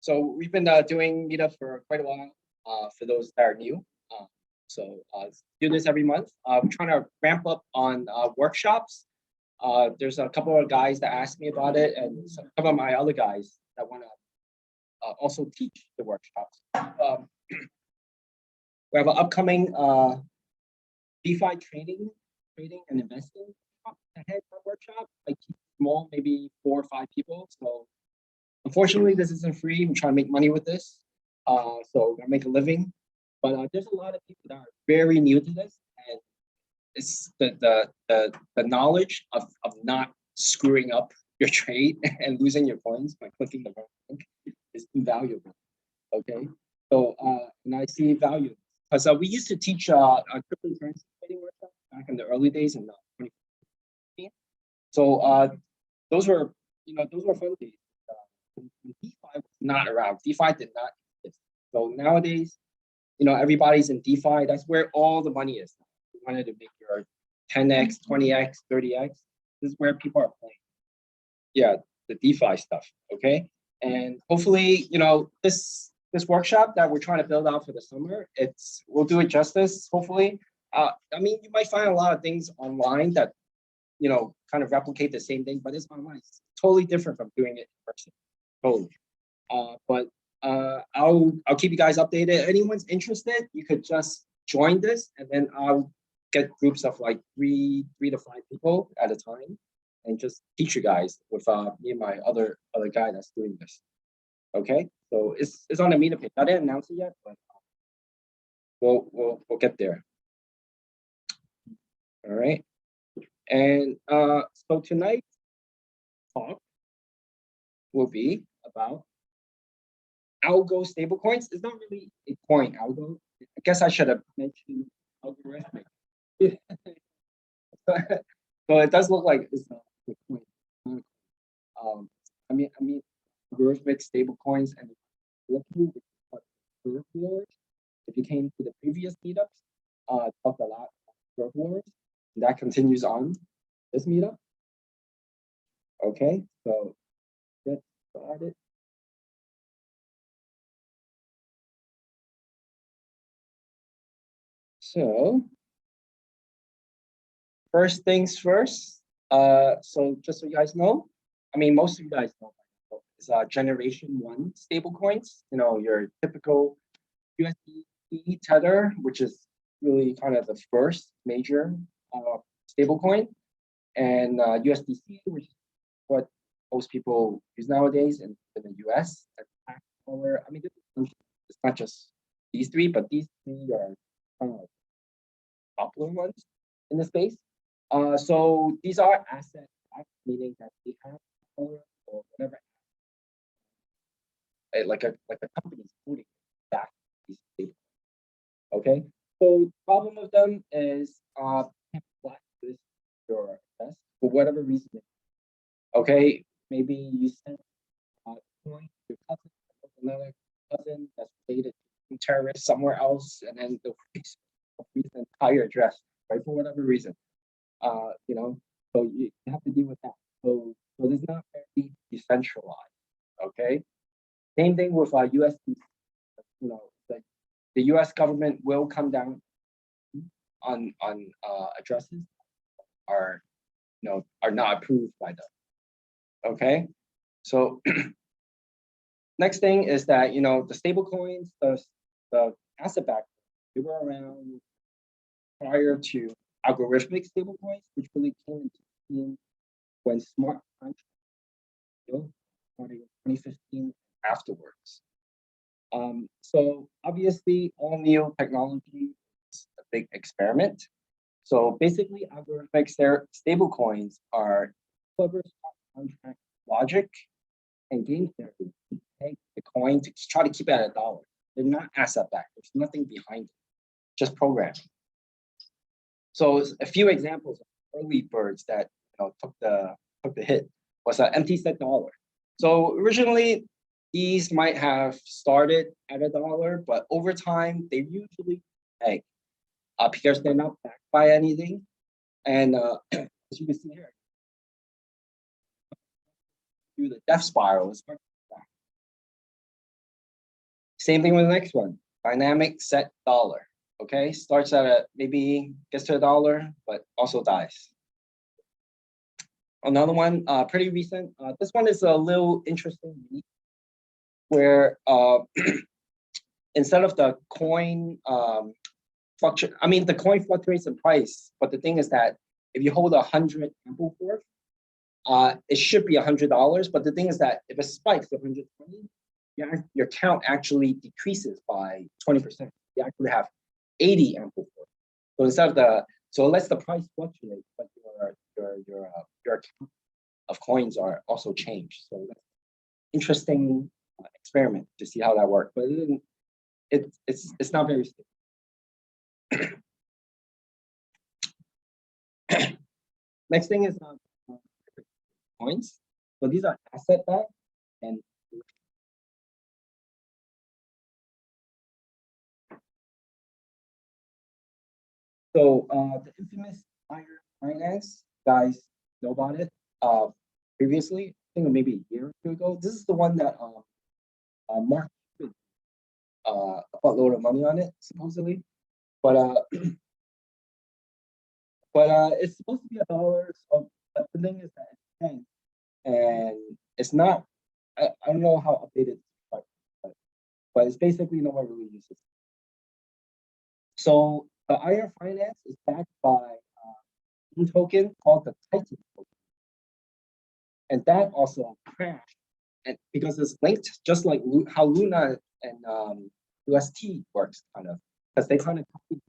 So we've been doing Meetup for quite a while. For those that are new, do this every month. We're trying to ramp up on workshops. There's a couple of guys that asked me about it, and some of my other guys that want to also teach the workshops. We have an upcoming DeFi trading and investing ahead workshop. Like small, maybe 4 or 5 people. So unfortunately, this isn't free. I'm trying to make money with this, so I make a living. But there's a lot of people that are very new to this, and it's the knowledge of not screwing up your trade and losing your coins by clicking the wrong link is invaluable. Okay, so and I see value because we used to teach a cryptocurrency trading workshop back in the early days in 2015. So those were fun days. When DeFi was not around. DeFi did not exist. So nowadays, everybody's in DeFi. That's where all the money is. You wanted to make your 10x, 20x, 30x. This is where people are playing. Yeah, the DeFi stuff. Okay, and hopefully, this workshop that we're trying to build out for the summer, we'll do it justice. Hopefully, I mean, you might find a lot of things online that kind of replicate the same thing, but it's online. It's totally different from doing it in person. Totally. But I'll keep you guys updated. Anyone's interested, you could just join this, and then I'll get groups of like three to 5 people at a time, and just teach you guys with me and my other guy that's doing this. Okay, so it's on the Meetup page. I didn't announce it yet, but we'll get there. All right, and so tonight's talk will be about Algo Stablecoins. It's not really a coin, Algo. I guess I should have mentioned algorithmic. So it does look like it's not a coin. I mean, algorithmic stablecoins, and looking at curve wars. If you came to the previous meetups, talked a lot about curve wars. And that continues on this meetup. Okay, so get started. So first things first. So just so you guys know, I mean, most of you guys know, is Generation 1 stablecoins. Your typical USDT tether, which is really kind of the first major stablecoin, and USDC, which is what most people use nowadays in the US. I mean, it's not just these 3, but these 3 are kind of popular ones in the space. So these are asset backed, meaning that they have or whatever, like a company's holding back these things. Okay. So the problem with them is can't blacklist your invest for whatever reason. Okay, maybe you send coin to your cousin, another cousin that's related to terrorists somewhere else, and then the entire address, right, for whatever reason. So you have to deal with that. So it's not very decentralized. Okay. Same thing with USDC. The U.S. government will come down on addresses are not approved by them. Okay. So next thing is that the stable coins, the asset backed, they were around prior to algorithmic stablecoins, which really came into being when smart contracts starting in 2015 afterwards. So obviously, all new technology is a big experiment. So basically, algorithmic stablecoins are clever smart contract logic and game theory to take the coin to try to keep it at $1. They're not asset backed. There's nothing behind it, just programming. So a few examples of early birds that took the hit was an empty set dollar. So originally, these might have started at $1, but over time they usually peg because they're not backed by anything. And as you can see here, through the death spiral, Same thing with the next one, dynamic set dollar. Okay, starts at maybe gets to $1, but also dies. Another one, pretty recent. This one is a little interesting, where instead of the coin the coin fluctuates in price, but the thing is that if you hold 100 Ampleforth, it should be $100. But the thing is that if it spikes to 120, your count actually decreases by 20%. You actually have 80 Ampleforth. So instead of so it lets the price fluctuate, but your count of coins are also changed. So that's interesting experiment to see how that works. But it's not very stable. Next thing is coins. So these are asset backed and so the infamous Iron Finance, guys know about it. Previously, I think maybe a year or two ago. This is the one that Mark Cuban a buttload of money on it, supposedly. But it's supposed to be $1. So the thing is that it's 10, and it's not. I don't know how updated, but it's basically no one really uses it. So the Iron Finance is backed by a token called the Titan token, and that also crashed, and because it's linked, just like how Luna and UST works, kind of, because they kind of copied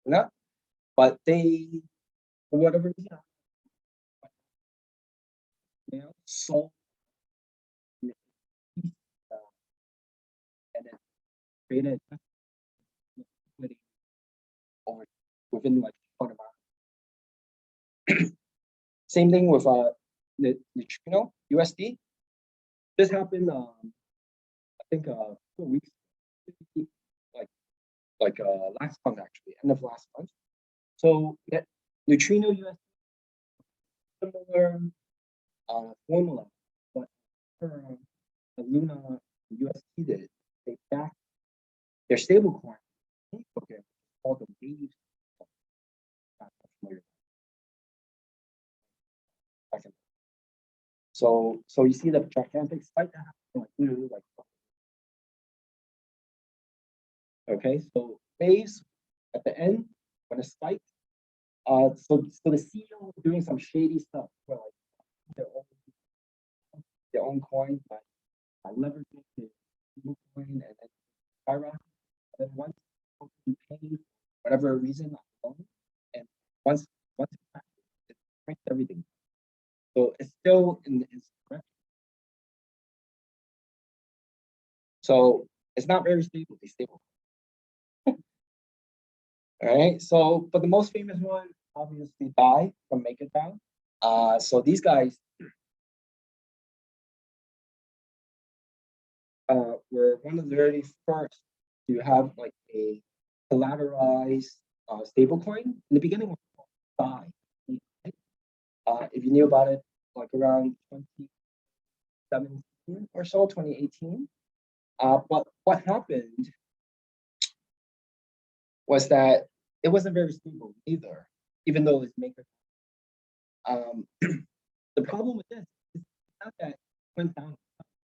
Luna, but they, for whatever reason, sold and then created over within like short amount. Same thing with Netruino USD. This happened I think 4 weeks, like last month, actually, end of last month. So that Neutrino USD, similar formula, but Luna USD did, they backed their stablecoin. Okay, called the Waves. So you see the gigantic spike that happened, like literally like. Okay, so Waves at the end when it spiked. So the CEO was doing some shady stuff, where like their own coin by leveraging the coin and then skyrocket. And then once you pay whatever reason, and once it breaks everything. So it's still in its correction. So it's not very stably stable. All right. So, but the most famous one, obviously, DAI from MakerDao. So these guys were one of the very first to have like a collateralized stablecoin. In the beginning, it was called DAI. If you knew about it, like around 2017 or so, 2018. But what happened was that it wasn't very stable either, even though it's MakerDao. The problem with this is not that it went down,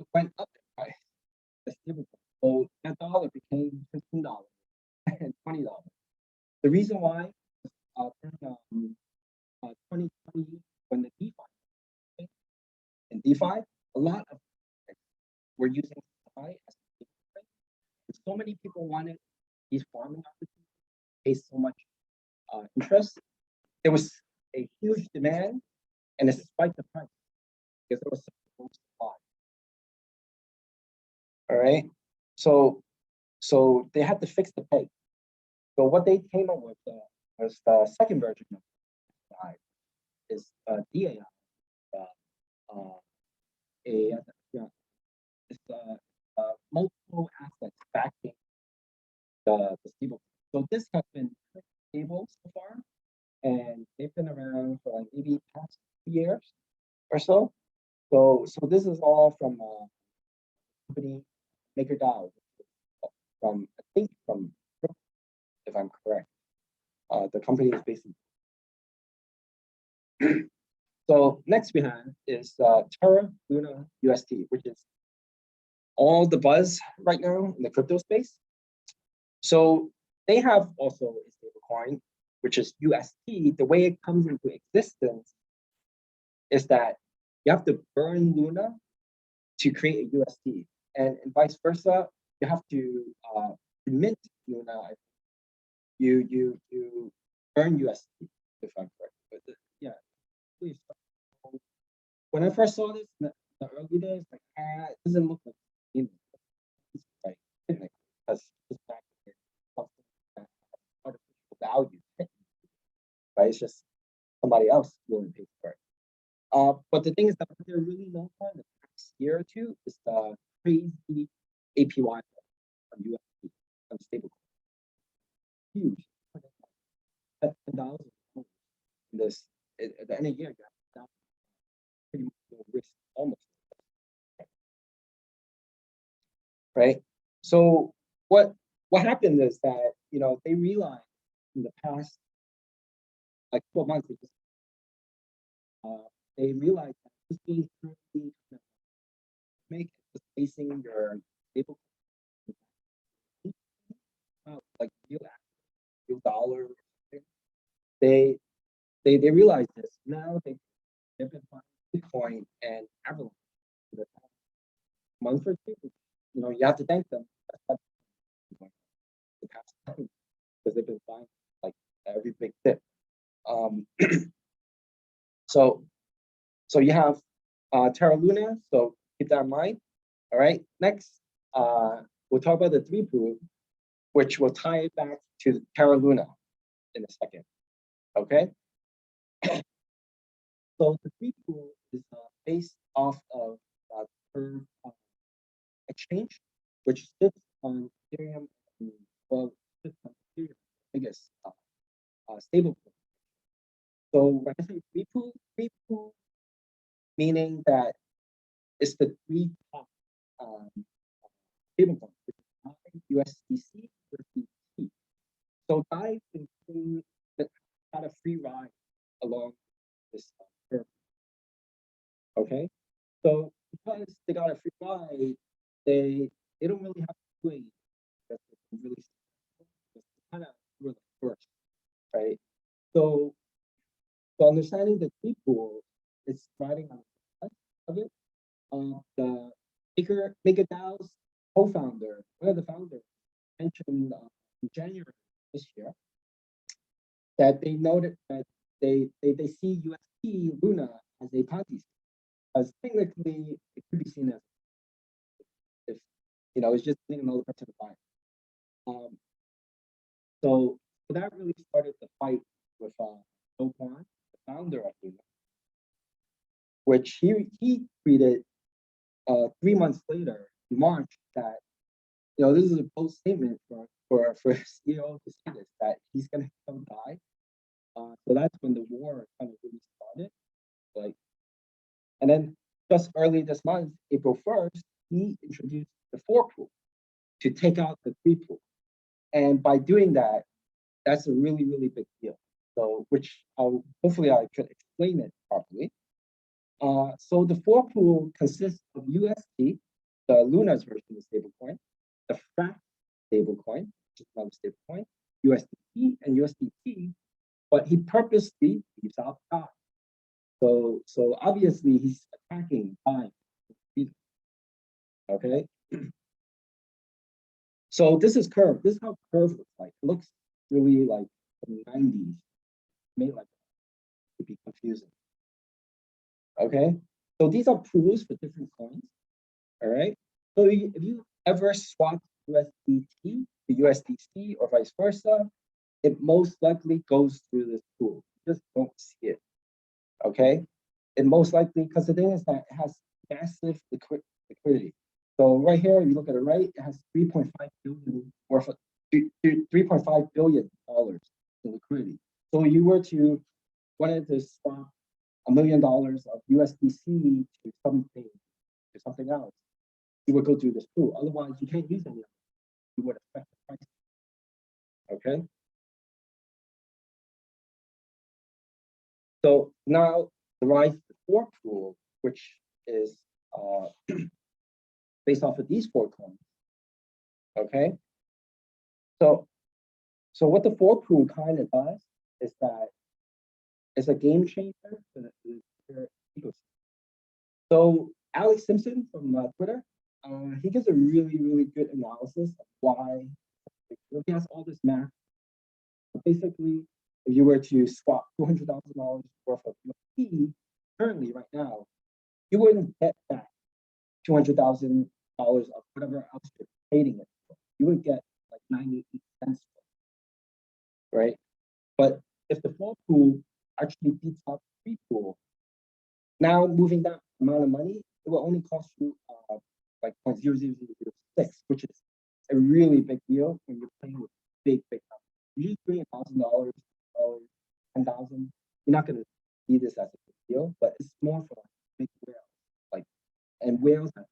it went up in price. So that dollar became $15 and $20. The reason why was in 2020, when the DeFi, in DeFi, a lot of were using DeFi as a so many people wanted these farming opportunities, pay so much interest. There was a huge demand, and it spiked the price because there was such a low supply. All right, so they had to fix the peg. So what they came up with was the second version of DAI, is DAI, multiple assets backing the stable. So this has been stable so far, and they've been around for like maybe past 2 years or so. So this is all from company MakerDao, from, I think from, if I'm correct. The company is based in. So next we have is Terra Luna UST, which is all the buzz right now in the crypto space. So they have also a stablecoin, which is UST. The way it comes into existence is that you have to burn Luna to create a UST, and vice versa. You have to mint Luna. You burn UST, if I'm correct. But yeah, please. When I first saw this in the early days, like, it doesn't look like it's like because it's back something that has artificial value, right? It's just somebody else willing to pay for it. But the thing is that what they're really known for in the past year or two is the crazy APY on USD on stablecoin. Huge. $10,000 in this at the end of the year, you have pretty much no risk, almost, right? So what happened is that they realized in the past like 12 months, they realized that just being currently make just facing your stable like real dollar. They realized this. Now they've been finding Bitcoin and Avalanche for the past month or two. You have to thank them. The past time, because they've been buying like every big tip. So you have Terra Luna. So keep that in mind. All right. Next, we'll talk about the 3 pool, which will tie it back to Terra Luna in a second. Okay. So the 3 pool is based off of Curve exchange, which sits on Ethereum, sits on Ethereum, biggest stablecoin. So when I say 3 pool, meaning that it's the 3 top stablecoins, which is USDC, USDT. So DAI had a free ride along this curve. Okay, so because they got a free ride, they don't really have to do anything. That's really kind of really first, right? So understanding the 3 pool is riding on the of it. The MakerDao's co-founder, one of the founders, mentioned in January this year that they noted that they see UST Luna as a Ponzi scheme, as technically it could be seen as if it's just getting another person to buy. So that really started the fight with Do Kwon, the founder of Luna, which he tweeted 3 months later in March that this is a bold statement for CEO to say this, that he's gonna come die. So that's when the war kind of really started. And then just early this month, April 1st, he introduced the 4 pool to take out the 3 pool. And by doing that, that's a really, really big deal. So which hopefully I could explain it properly. So the 4 pool consists of UST, the Luna's version of the stablecoin, the Frax stablecoin, which is another stablecoin, USDT and USDT, but he purposely leaves out DAI. So obviously he's attacking DAI. Okay. So this is Curve. This is how Curve looks like. It looks really like the 90s, made like to be confusing. Okay. So these are pools for different coins. All right. So if you ever swap USDT to USDC or vice versa, it most likely goes through this pool. You just don't see it. Okay. It most likely, because the thing is that it has massive liquidity. So right here, if you look at it right, it has 3.5 billion worth of $3.5 billion in liquidity. So you were to wanted to swap $1 million of USDC to something else, you would go through this pool. Otherwise, you can't use any of it. it would affect the price. Okay. So now the rise of the fork pool, which is based off of these four coins. Okay. So what the fork pool kind of does is that it's a game changer for the ecosystem. So Alex Simpson from Twitter, he gives a really good analysis of why he has all this math. But basically, if you were to swap $200,000 worth of USD currently right now, you wouldn't get back $200,000 of whatever else you're trading it for. You would get like 98 cents, right? But if the fork pool actually beats out the free pool, now moving that amount of money, it will only cost you like 0.00006, which is a really big deal when you're playing with big numbers. Usually $1,000, $10,000, you're not going to see this as a big deal, but it's more for big whales, and whales have.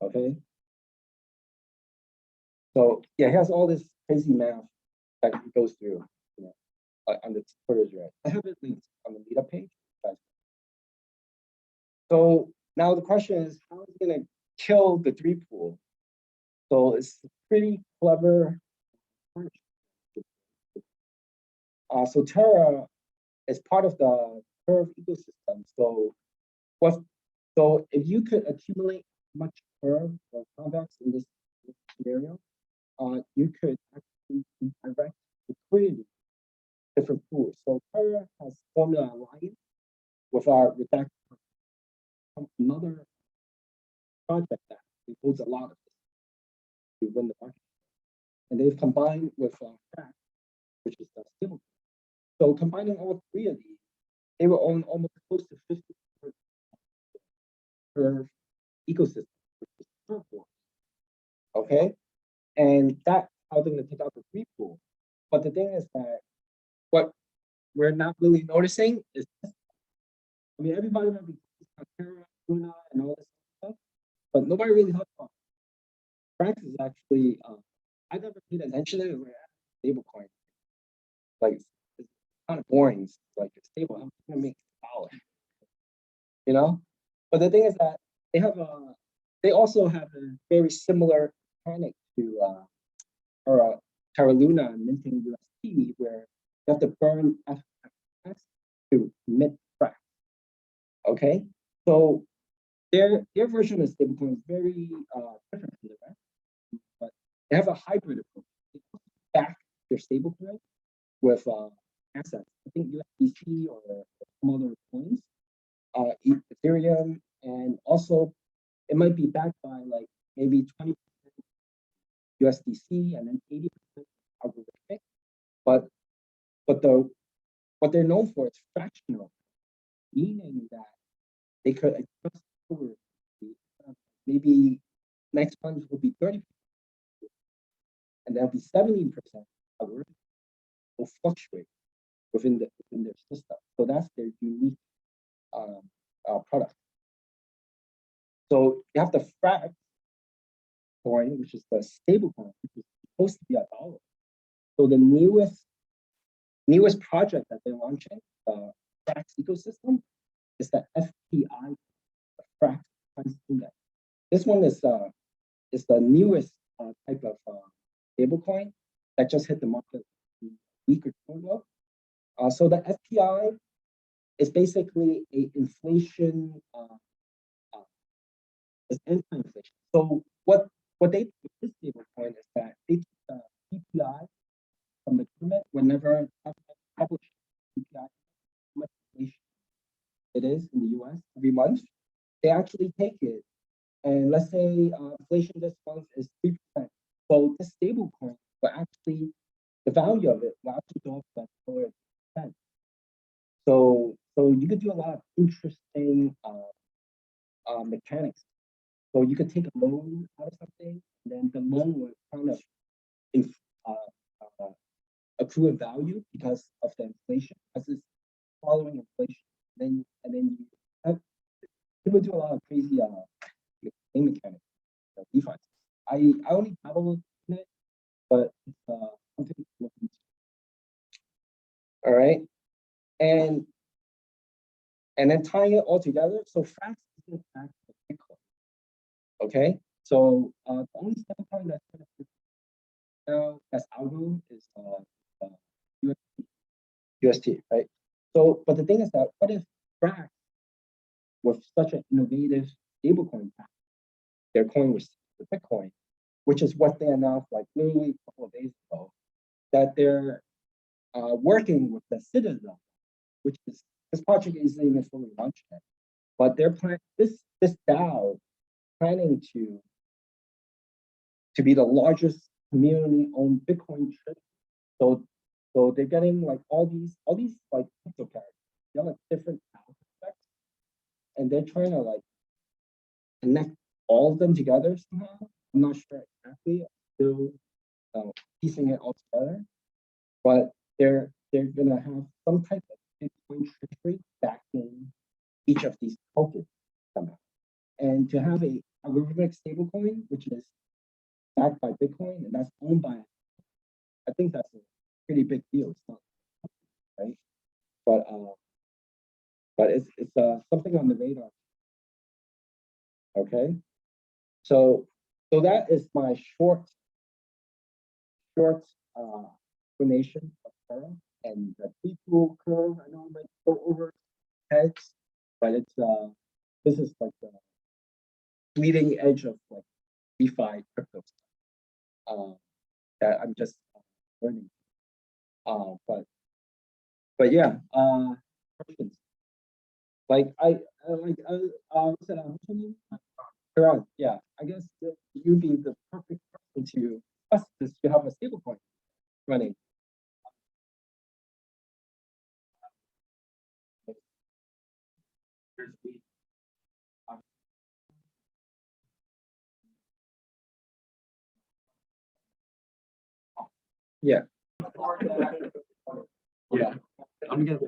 Okay. So yeah, he has all this crazy math that he goes through, on the Twitter thread. I have it linked on the Meetup page. So now the question is, how is it going to kill the three pool? So it's pretty clever. So Terra is part of the Curve ecosystem. So if you could accumulate much Curve or convex in this scenario, you could actually direct liquidity different pools. So Terra has formed an alliance with our Redact, another project that includes a lot of this to win the market. And they've combined with Frax, which is the stable. So combining all three of these, they will own almost close to 50% per ecosystem, which is Curve. Okay, and that's how they're going to take out the free pool. But the thing is that what we're not really noticing is, everybody might be Terra, Luna, and all this stuff, but nobody really talks about it. Frax is actually, I never paid attention to it. Stablecoin, like, it's kind of boring. It's like a stable. I'm gonna make $1, But the thing is that they also have a very similar mechanic to Terra Luna minting USD, where you have to burn FX to mint Frax. Okay, so their version of stablecoin is very different from the rest, but they have a hybrid approach. They back their stablecoin with assets. I think USDC or some other coins, Ethereum, and also it might be backed by like maybe 20% USDC and then 80% algorithmic. But what they're known for is fractional, meaning that they could adjust over. Maybe next month will be 30%, and there'll be 17% algorithm will fluctuate within their system. So that's their unique product. So you have the Frax coin, which is the stable coin, which is supposed to be $1. So the newest project that they're launching, the Frax ecosystem, is the FPI, the Frax Price Index. This one is the newest type of stablecoin that just hit the market a week or two ago. So the FPI is basically a inflation, it's anti-inflation. So what they do with this stablecoin is that they take the CPI from the government whenever publish CPI, how much inflation it is in the US every month. They actually take it, and let's say inflation this month is 3%. So this stablecoin will actually, the value of it will actually go up to that 4%. So you could do a lot of interesting mechanics. So you could take a loan out of something, and then the loan will kind of accrue a value because of the inflation, because it's following inflation. And then you have, people do a lot of crazy game mechanics, DeFi. I only dabble in it, but it's something to look into. All right, and then tying it all together. So Frax isn't actually Bitcoin. Okay, so the only stablecoin that's going to now that's Algo is UST, right? So, but the thing is that what if Frax with such an innovative stablecoin, their coin was the Bitcoin, which is what they announced like literally a couple of days ago, that they're working with the Citadel, which is this project isn't even fully launched yet, but they're planning this DAO planning to be the largest community-owned Bitcoin treasury. So they're getting like all these like cryptocurrencies. They're like different aspects, and they're trying to like connect all of them together somehow. I'm not sure exactly. I'm still piecing it all together, but they're gonna have some type of Bitcoin treasury backing each of these tokens somehow. And to have a algorithmic stablecoin, which is backed by Bitcoin and that's owned by, I think that's a pretty big deal. It's not, right? But it's something on the radar. Okay, so that is my short explanation of curve and the people curve. I know I might go over heads, but it's this is like the bleeding edge of like DeFi crypto stuff that I'm just learning. But yeah, questions. Like what's that? What's your name? Karan. Yeah, I guess you'd be the perfect person to discuss this. You have a stablecoin running. Yeah. Yeah. I'm gonna.